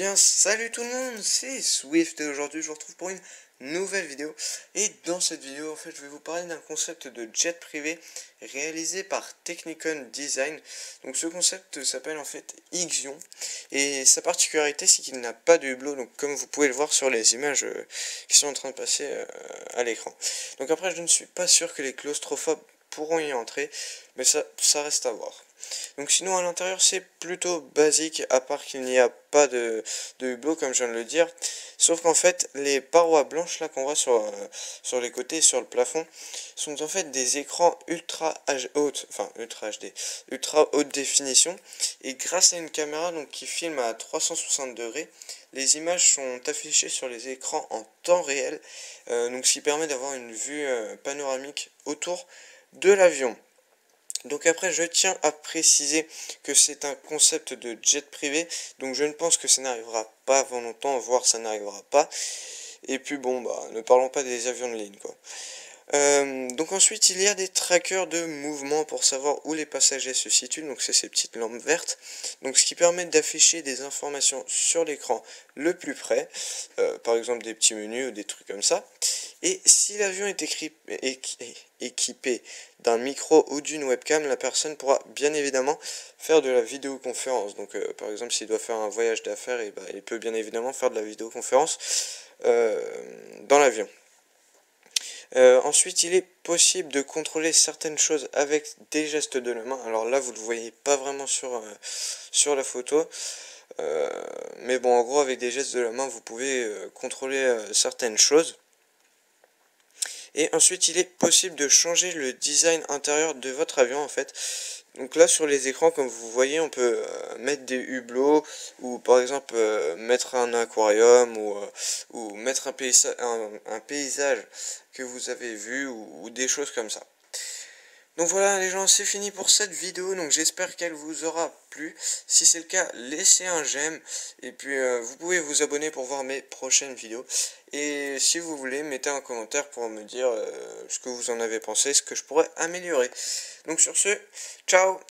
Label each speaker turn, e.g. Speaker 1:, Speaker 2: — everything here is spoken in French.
Speaker 1: bien, salut tout le monde, c'est Swift et aujourd'hui je vous retrouve pour une nouvelle vidéo. Et dans cette vidéo, en fait, je vais vous parler d'un concept de jet privé réalisé par Technicon Design. Donc ce concept s'appelle en fait Ixion et sa particularité c'est qu'il n'a pas de hublot, donc comme vous pouvez le voir sur les images qui sont en train de passer à l'écran. Donc après, je ne suis pas sûr que les claustrophobes pourront y entrer, mais ça reste à voir. Donc sinon à l'intérieur c'est plutôt basique, à part qu'il n'y a pas de hublot comme je viens de le dire. Sauf qu'en fait les parois blanches là qu'on voit sur les côtés et sur le plafond sont en fait des écrans ultra HD, ultra haute définition. Et grâce à une caméra donc qui filme à 360 degrés, les images sont affichées sur les écrans en temps réel. Donc ce qui permet d'avoir une vue panoramique autour de l'avion. Donc après, je tiens à préciser que c'est un concept de jet privé, donc je ne pense que ça n'arrivera pas avant longtemps, voire ça n'arrivera pas. Et puis bon, bah, ne parlons pas des avions de ligne, quoi. Donc ensuite, il y a des trackers de mouvement pour savoir où les passagers se situent, donc c'est ces petites lampes vertes, donc ce qui permet d'afficher des informations sur l'écran le plus près, par exemple des petits menus ou des trucs comme ça. Et si l'avion est équipé d'un micro ou d'une webcam, la personne pourra bien évidemment faire de la vidéoconférence. Donc par exemple, s'il doit faire un voyage d'affaires, et bah, il peut bien évidemment faire de la vidéoconférence dans l'avion. Ensuite, il est possible de contrôler certaines choses avec des gestes de la main. Alors là, vous ne le voyez pas vraiment sur la photo. Mais bon, en gros, avec des gestes de la main, vous pouvez contrôler certaines choses. Et ensuite, il est possible de changer le design intérieur de votre avion, en fait. Donc là, sur les écrans, comme vous voyez, on peut mettre des hublots, ou par exemple mettre un aquarium, ou mettre un paysage que vous avez vu, ou des choses comme ça. Donc voilà les gens, c'est fini pour cette vidéo, donc j'espère qu'elle vous aura plu. Si c'est le cas, laissez un j'aime, et puis vous pouvez vous abonner pour voir mes prochaines vidéos. Et si vous voulez, mettez un commentaire pour me dire ce que vous en avez pensé, ce que je pourrais améliorer. Donc sur ce, ciao!